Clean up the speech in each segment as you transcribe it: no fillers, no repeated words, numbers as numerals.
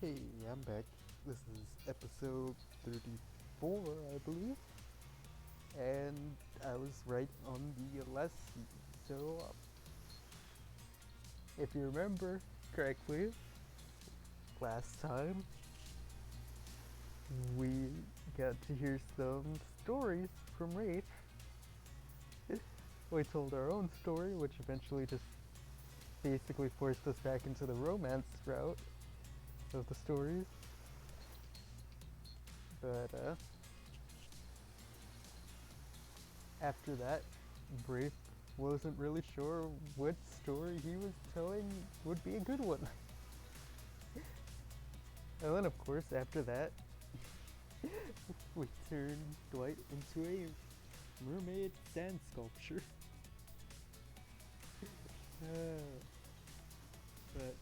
Hey, I'm back. This is episode 34, I believe. And I was right on the last season. So, if you remember correctly, last time we got to hear some stories from Wraith. We told our own story, which eventually just basically forced us back into the romance route of the stories. But, after that, Wraith wasn't really sure what story he was telling would be a good one. And then, of course, after that, we turned Dwight into a mermaid sand sculpture. But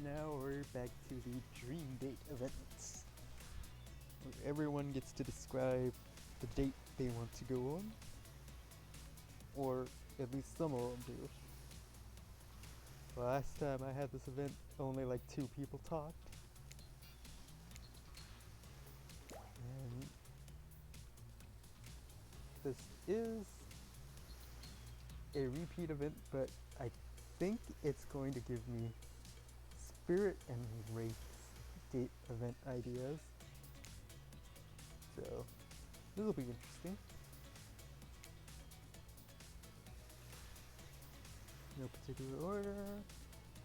now we're back to the dream date events, where everyone gets to describe the date they want to go on, or at least some of them do. Last time I had this event, only like 2 people talked. And this is a repeat event, but I think it's going to give me Spirit and Wraith's date event ideas. So this will be interesting. No particular order.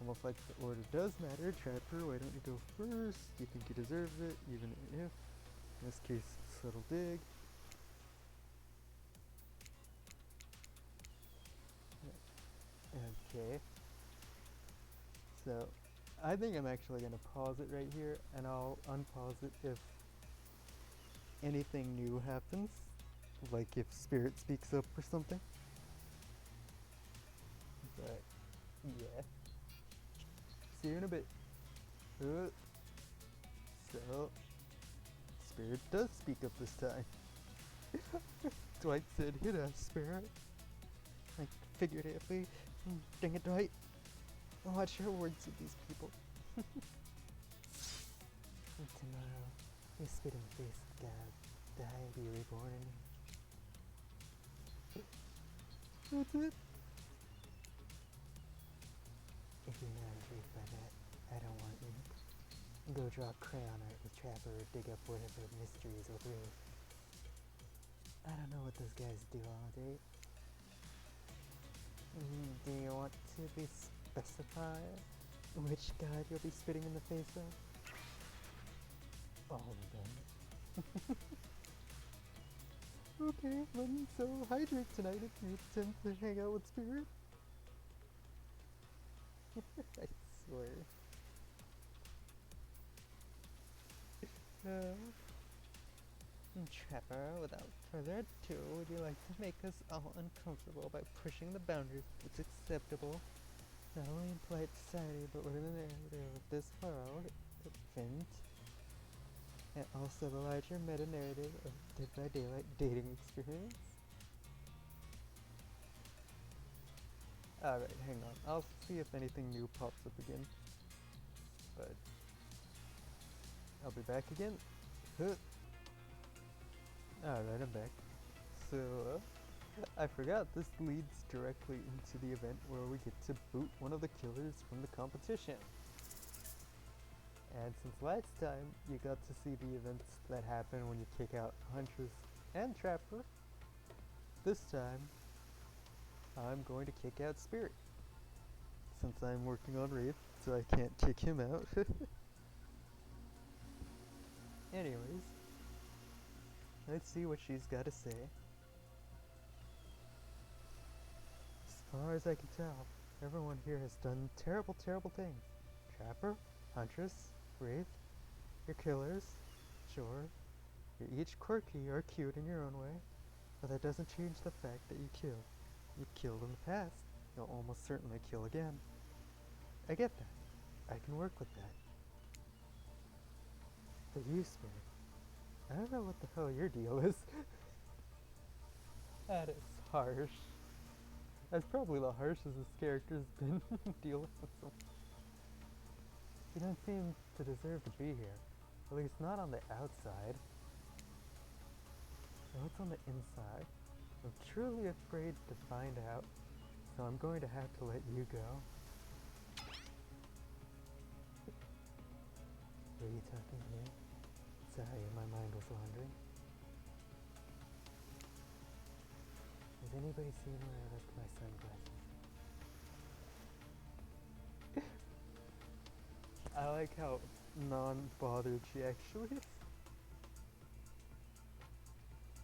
Almost like the order does matter. Trapper, why don't you go first? You think you deserve it, even if, in this case, Subtle Dig. Okay. So, I think I'm actually going to pause it right here, and I'll unpause it if anything new happens. Like if Spirit speaks up or something. But, yeah. See you in a bit. So, Spirit does speak up this time. Dwight said, hit us, Spirit. Like, figuratively. Dang it, Dwight. Watch your words with these people. And tomorrow, you spit in the face of God. Die and be reborn in me. That's it. If you're not intrigued by that, I don't want you. Go draw crayon art with Trapper or dig up whatever mysteries with Wraith. I don't know what those guys do all day. Do you want to be specified which god you'll be spitting in the face of? All of them. Okay, then so hydrate tonight if you attempt to hang out with Spirit. I swear. Trapper, without further ado, would you like to make us all uncomfortable by pushing the boundaries of what's acceptable, not only in polite society, but within the narrative of this world, event, and also the larger meta-narrative of Dead by Daylight dating experience? Alright, hang on. I'll see if anything new pops up again. But I'll be back again. Alright, I'm back. So, I forgot this leads directly into the event where we get to boot one of the killers from the competition. And since last time you got to see the events that happen when you kick out Huntress and Trapper, this time I'm going to kick out Spirit. Since I'm working on Wraith, so I can't kick him out. Anyways, let's see what she's got to say. As far as I can tell, everyone here has done terrible, terrible things. Trapper, Huntress, Wraith, you're killers, sure. You're each quirky or cute in your own way, but that doesn't change the fact that you kill. You've killed in the past. You'll almost certainly kill again. I get that. I can work with that. But you, Spirit, I don't know what the hell your deal is. That is harsh. That's probably the harshest this character's been dealing with. You don't seem to deserve to be here. At least not on the outside. So what's on the inside? I'm truly afraid to find out, so I'm going to have to let you go. Were you talking to me? Sorry, my mind was wandering. Has anybody seen where I left my sunglasses? I like how non-bothered she actually is.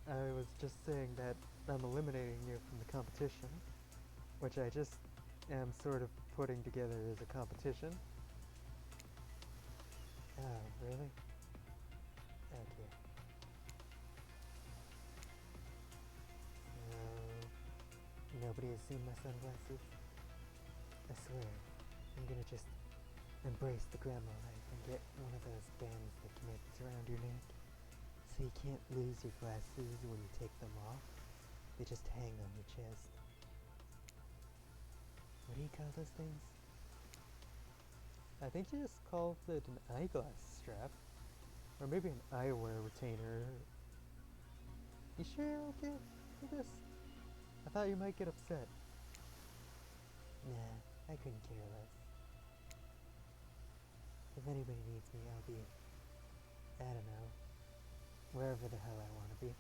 I was just saying that I'm eliminating you from the competition, which I just am sort of putting together as a competition. Oh, really? Okay. Nobody has seen my sunglasses? I swear, I'm gonna just embrace the grandma life and get one of those bands that connects around your neck, so you can't lose your glasses when you take them off. They just hang on your chest. What do you call those things? I think you just called it an eyeglass strap. Or maybe an eyewear retainer. You sure you're okay with this? I thought you might get upset. Nah, I couldn't care less. If anybody needs me, I'll be, I don't know, wherever the hell I want to be.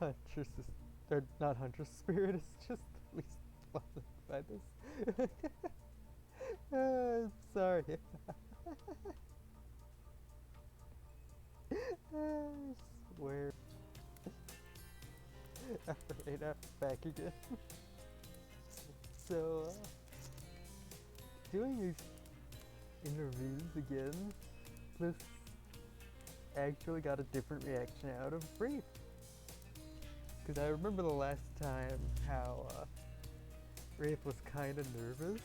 Huntress is, or not Huntress, Spirit is just at least bothered by this. Sorry. I swear. Alright, I'm back again. So, doing these interviews again, this actually got a different reaction out of Wraith. Because I remember the last time how Wraith was kind of nervous,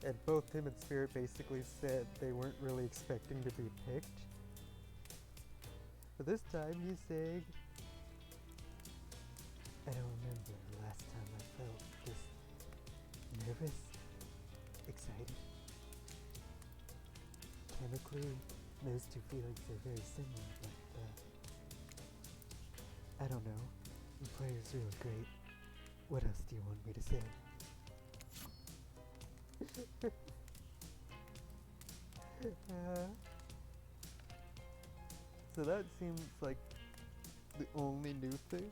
and both him and Spirit basically said they weren't really expecting to be picked. But this time he's saying, I don't remember the last time I felt this nervous, excited. Chemically, those two feelings are very similar, but I don't know. The player's really great. What else do you want me to say? So that seems like the only new thing.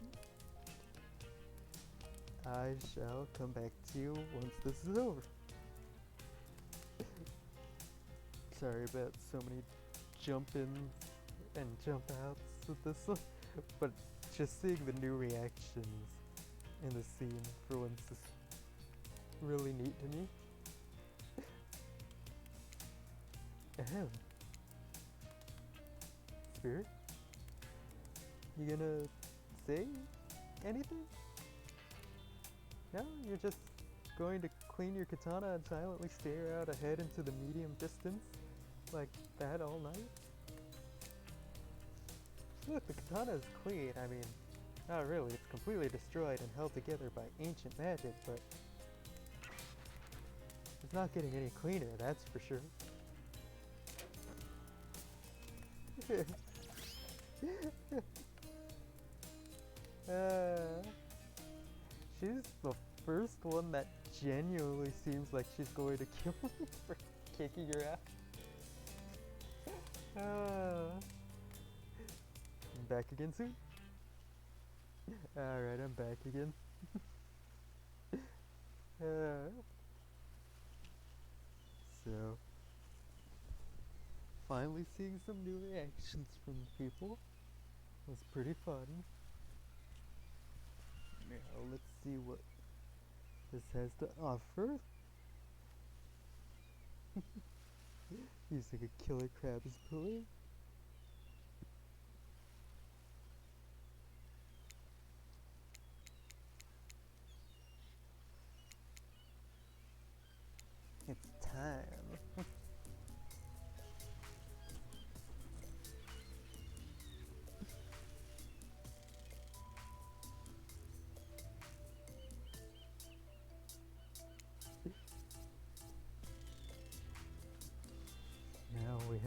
I shall come back to you once this is over. Sorry about so many jump-ins and jump-outs with this one, but just seeing the new reactions in the scene for once is really neat to me. Ahem. Spirit? You gonna say anything? No? You're just going to clean your katana and silently stare out ahead into the medium distance? Like that all night? Look, the katana is clean. I mean, not really. It's completely destroyed and held together by ancient magic, but it's not getting any cleaner, that's for sure. She's the first one that genuinely seems like she's going to kill me for kicking her ass. I'm back again soon? Alright, I'm back again. So, finally seeing some new reactions from people was pretty fun. Now let's see what this has to offer. Using a killer crab as pulley. It's time.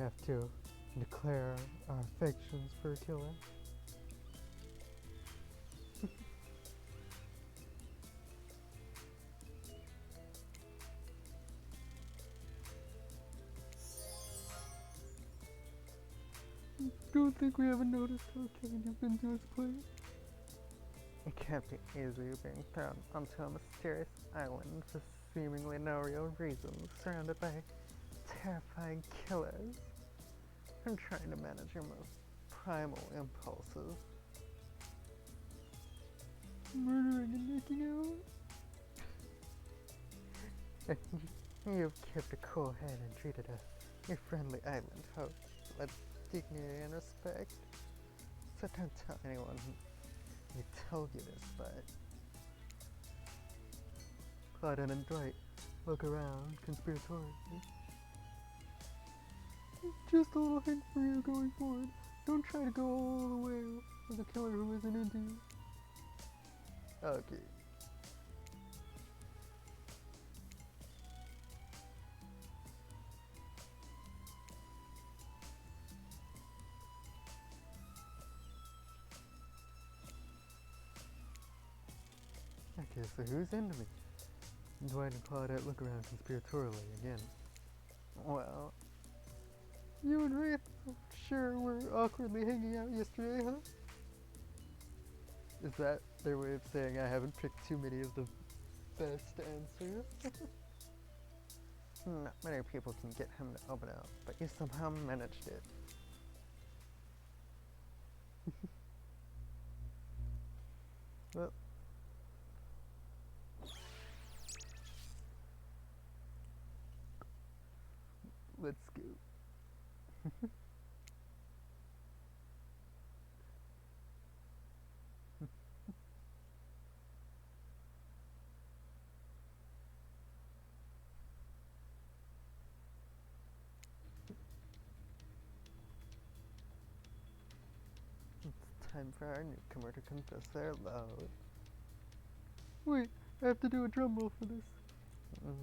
have to declare our affections for a killer. Don't think we haven't noticed how keen you've been to his place. It can't be easy being thrown onto a mysterious island for seemingly no real reason, surrounded by terrifying killers. I'm trying to manage your most primal impulses. Murdering and making out? You've kept a cool head and treated your friendly island host with dignity and respect. So don't tell anyone I told you this, but Clyden and Dwight look around conspiratorially. Just a little hint for you going forward. Don't try to go all the way with a killer who isn't into you. okay. Okay, so who's into me? Dwight and Claudette look around conspiratorially again. Well, You and Wraith sure were awkwardly hanging out yesterday, huh? is that their way of saying I haven't picked too many of the best answers? Not many people can get him to open up, but you somehow managed it. Well, let's go. It's time for our newcomer to confess their love. Wait, I have to do a drum roll for this.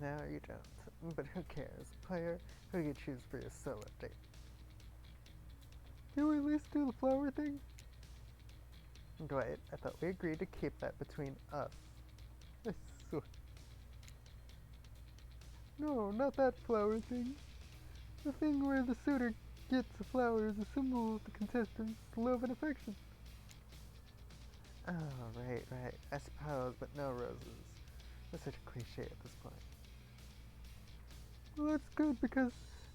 No, you don't. But who cares? Player, who do you choose for your solo date? Can we at least do the flower thing? Dwight, I thought we agreed to keep that between us. I swear. No, not that flower thing. The thing where the suitor gets a flower as a symbol of the contestant's love and affection. Oh, right. I suppose, but no roses. That's such a cliche at this point. Well, that's good because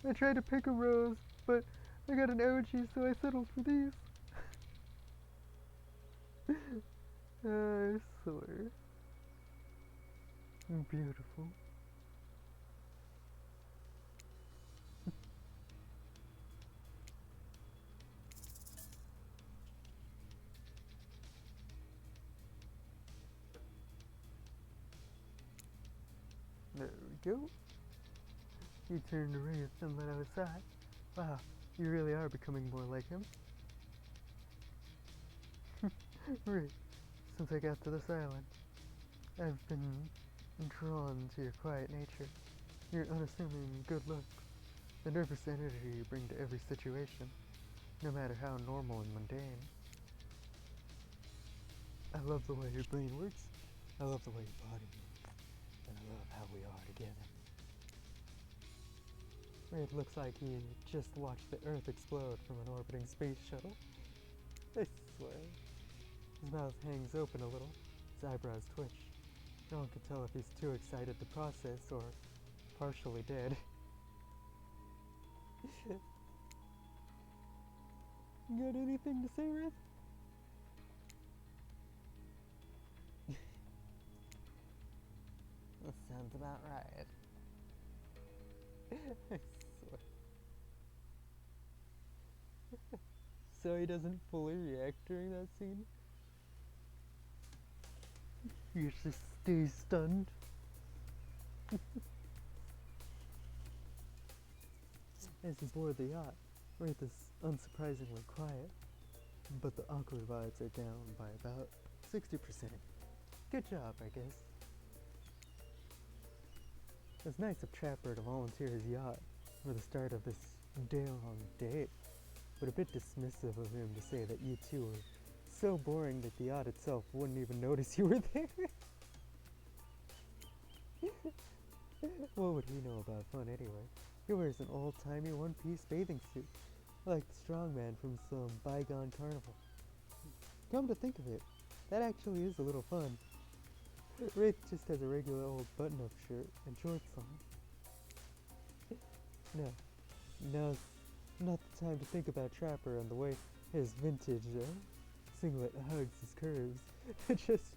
I tried to pick a rose, but I got an allergy, so I settled for these. I swear. Beautiful. There we go. You turned to Wraith and let out a sigh. Wow, you really are becoming more like him. Wraith, since I got to this island, I've been drawn to your quiet nature, your unassuming good looks, the nervous energy you bring to every situation, no matter how normal and mundane. I love the way your brain works, I love the way your body moves, and I love how we are together. It looks like he just watched the Earth explode from an orbiting space shuttle. I swear. His mouth hangs open a little, his eyebrows twitch. No one can tell if he's too excited to process or partially dead. You got anything to say, Wraith? That sounds about right. I swear. So he doesn't fully react during that scene? He just stays stunned. As he board the yacht, Wraith is unsurprisingly quiet, but the awkward vibes are down by about 60%. Good job, I guess. It's nice of Trapper to volunteer his yacht for the start of this day-long date, but a bit dismissive of him to say that you two were so boring that the yacht itself wouldn't even notice you were there. What would he know about fun anyway? He wears an old-timey one-piece bathing suit, like the strongman from some bygone carnival. Come to think of it, that actually is a little fun. Wraith just has a regular old button-up shirt and shorts on. No, now's not the time to think about Trapper and the way his vintage singlet hugs his curves. Just,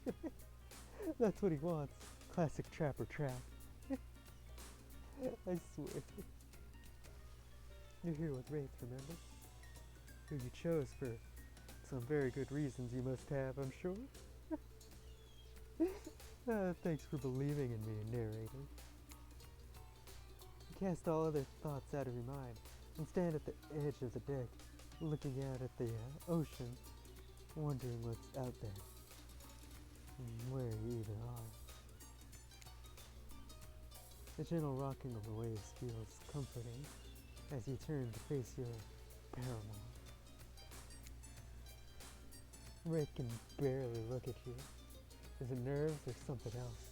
that's what he wants. Classic Trapper trap. I swear. You're here with Wraith, remember? Who you chose for some very good reasons you must have, I'm sure. Thanks for believing in me, narrator. Cast all other thoughts out of your mind and stand at the edge of the deck, looking out at the ocean, wondering what's out there, and where you even are. The gentle rocking of the waves feels comforting as you turn to face your paramour. Wraith can barely look at you. Is it nerves or something else?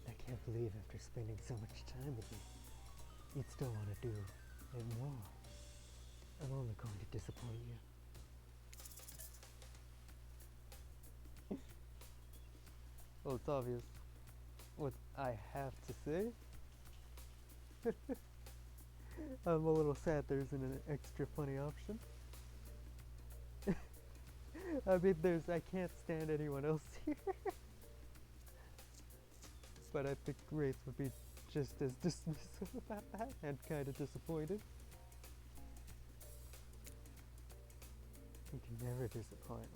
I can't believe after spending so much time with you, you'd still want to do it more. I'm only going to disappoint you. Well, it's obvious what I have to say. I'm a little sad there isn't an extra funny option. I mean, I can't stand anyone else here. But I think Wraith would be just as dismissive about that and kind of disappointed. You can never disappoint.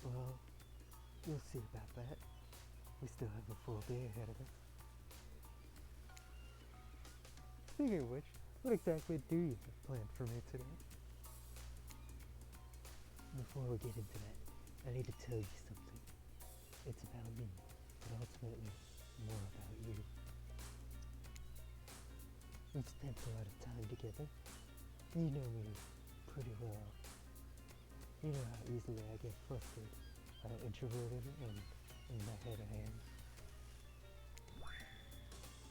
Well, you'll see about that. We still have a full day ahead of us. Speaking of which, what exactly do you have planned for me today? Before we get into that, I need to tell you something. It's about me, but ultimately more about you. We've spent a lot of time together. You know me pretty well. You know how easily I get flustered, how introverted and in my head I am.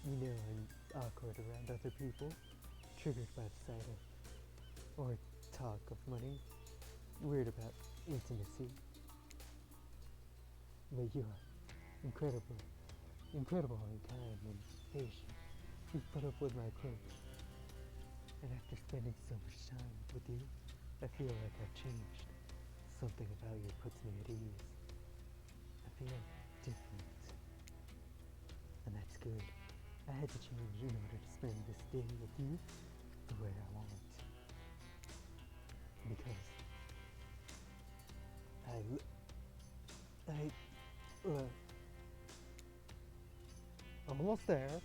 You know I'm awkward around other people, triggered by the sight of or talk of money, weird about intimacy. But you are incredible and kind and patient. You've put up with my quirks. And after spending so much time with you, I feel like I've changed. Something about you puts me at ease. I feel different. And that's good. I had to change in order to spend this day with you the way I want. Because I'm almost there.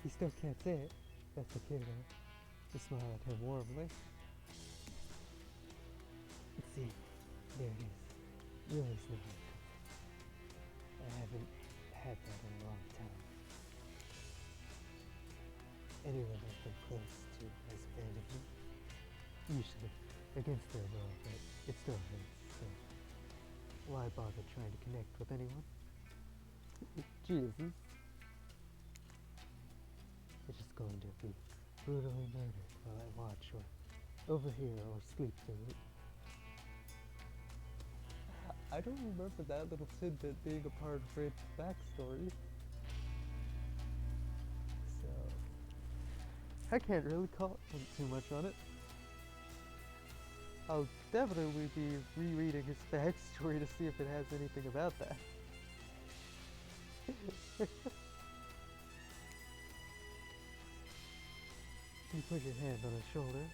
You still can't say it. That's okay though. You smile at him warmly. See, there it is. You always know how it comes. I haven't had that in a long time. Anyone I've been close to has abandoned me. Usually against their will, but it still hurts, so why bother trying to connect with anyone? Jesus. You're just going to be brutally murdered while I watch or overhear or sleep through it. I don't remember that little tidbit being a part of Wraith's backstory. So I can't really comment too much on it. I'll definitely be rereading his backstory to see if it has anything about that. You put your hand on his shoulder.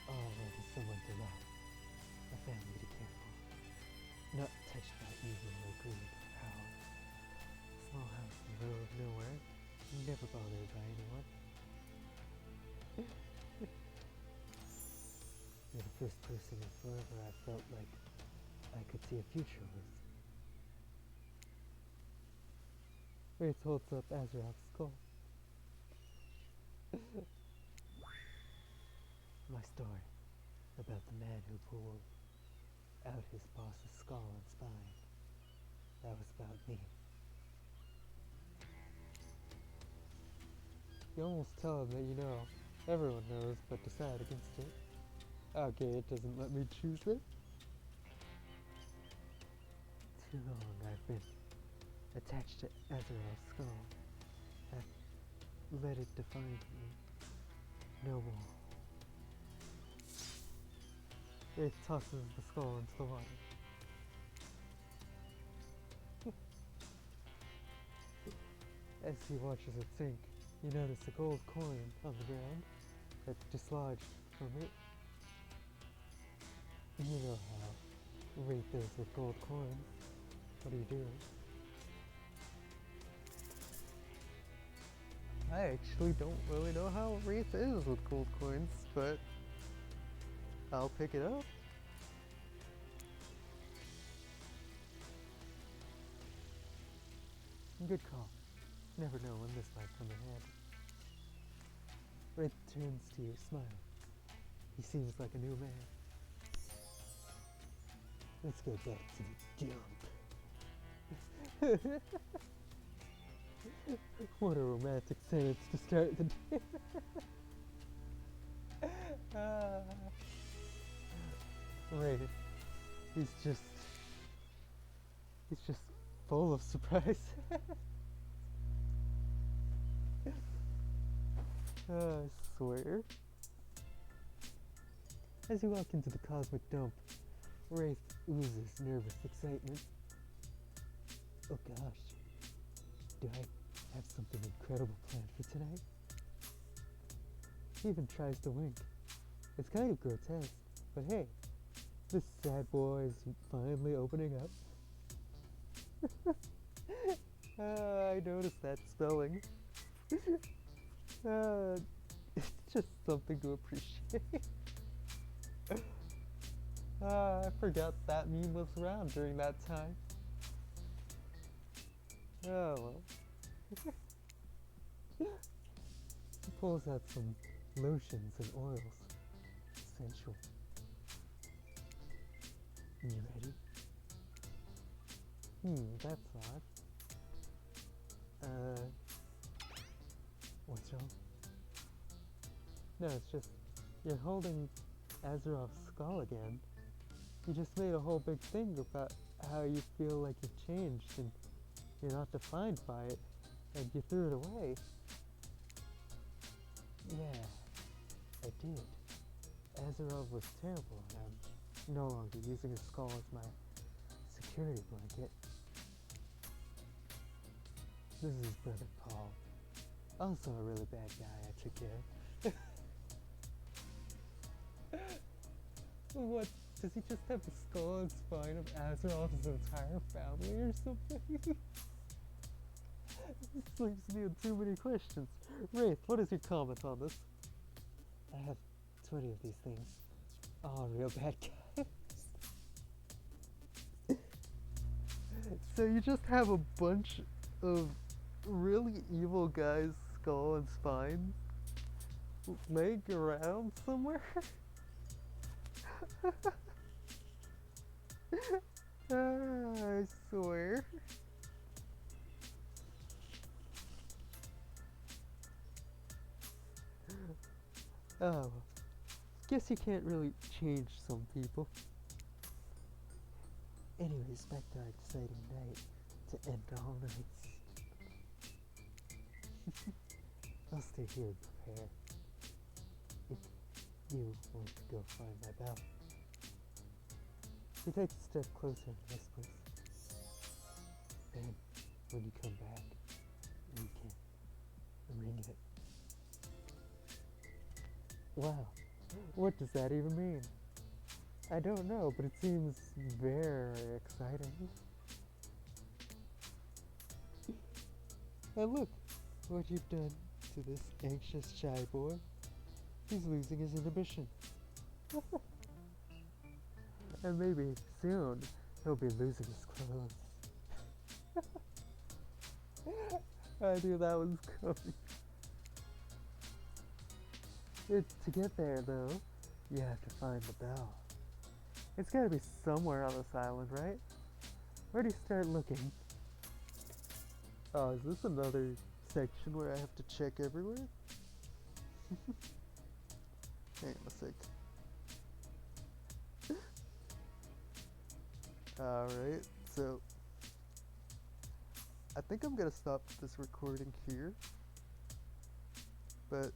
All I want is someone to love, a family to care for, not touched by evil or greed or power. Small house in the middle of nowhere, never bothered by anyone. You're the first person in forever I felt like I could see a future with. Wraith holds up Azarov's skull. My story about the man who pulled out his boss's skull and spine. That was about me. You almost tell him that you know. Everyone knows, but decide against it. Okay, it doesn't let me choose it. Too long I've been attached to Azarov's skull. I've let it define me. No more. It tosses the skull into the water. As he watches it sink, you notice a gold coin on the ground that's dislodged from it. You know how Wraith is with gold coins. What do you do? I actually don't really know how Wraith is with gold coins, but I'll pick it up. Good call. Never know when this might come in handy. Wraith turns to you, smiling. He seems like a new man. Let's go back to the dump. What a romantic sentence to start the day. Wraith, he's just full of surprise. I swear. As you walk into the cosmic dump, Wraith oozes nervous excitement. Oh gosh, do I have something incredible planned for tonight? He even tries to wink. It's kind of grotesque, but hey, this sad boy is finally opening up. I noticed that spelling. It's just something to appreciate. I forgot that meme was around during that time. Oh well. He pulls out some lotions and oils. Sensual. You ready? That's odd. What's wrong? No, it's just, you're holding Azarov's skull again. You just made a whole big thing about how you feel like you've changed and you're not defined by it, and you threw it away. Yeah, I did. Azarov was terrible, and I'm no longer using his skull as my security blanket. This is his brother Paul. Also a really bad guy I took care of. What? Does he just have the skull and spine of Azarov's entire family or something? This leaves me with too many questions. Wraith, what is your comment on this? I have 20 of these things. All real bad guys. So you just have a bunch of really evil guys' skull and spine laying around somewhere? I swear. Oh, guess you can't really change some people. Anyways, back to our exciting night to end all nights. I'll stay here and prepare. If you want to go find my bell. He takes a step closer and whispers. Then, when you come back, we can ring it. Wow, what does that even mean? I don't know, but it seems very exciting. And look what you've done to this anxious shy boy. He's losing his inhibition. And maybe soon he'll be losing his clothes. I knew that was coming. To get there, though, you have to find the bell. It's gotta be somewhere on this island, right? Where do you start looking? Oh, is this another section where I have to check everywhere? Hang on a sec. Alright, so I think I'm gonna stop this recording here. But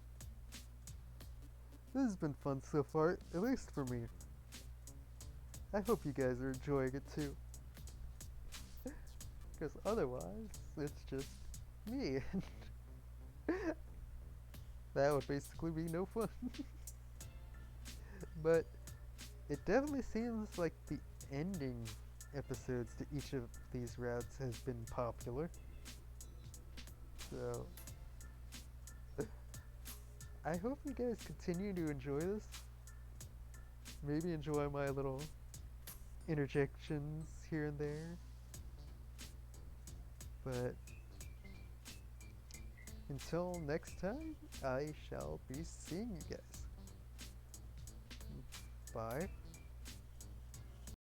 this has been fun so far, at least for me. I hope you guys are enjoying it too. Because otherwise, it's just me. That would basically be no fun. But it definitely seems like the ending episodes to each of these routes has been popular. So I hope you guys continue to enjoy this. Maybe enjoy my little interjections here and there. But until next time, I shall be seeing you guys. Bye.